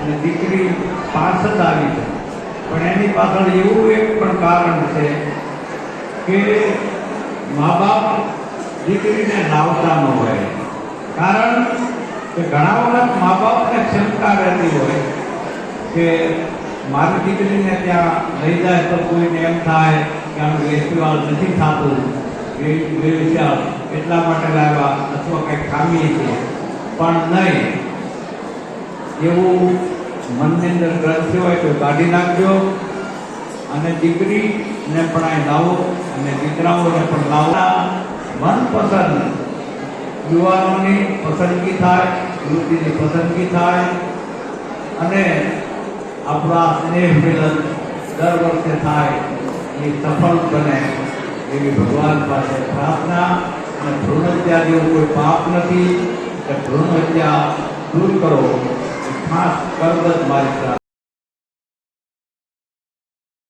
અને દીકરી પાસ જ આવી છે, પણ એની પાછળ એવું એક પણ કારણ છે કે મા બાપ દીકરીને લાવતા ન હોય. કારણ કે ઘણા વખત મા બાપને ક્ષમતા રહેતી હોય કે મારી દીકરીને ત્યાં લઈ જાય તો કોઈને એમ થાય કે આનું વેચવાલ નથી થતું, વેચાલ એટલા માટે લાવ્યા અથવા કંઈક ખામી છે, પણ નહીં. એવું મનની અંદર ગ્રંથિ હોય તો કાઢી નાખજો અને દીકરીને પણ અહીં લાવો અને દીકરાઓને પણ લાવવા. મનપસંદ યુવાનોની પસંદગી થાય, યુવતીની પસંદગી થાય અને આપણા સ્નેહ મિલન દર વર્ષે થાય એ સફળ બને એવી ભગવાન પાસે પ્રાર્થના. અને ભ્રૂણ હત્યા જેવું કોઈ પાપ નથી કે ભ્રૂણ હત્યા દૂર કરો, ખાસ કરગત મારી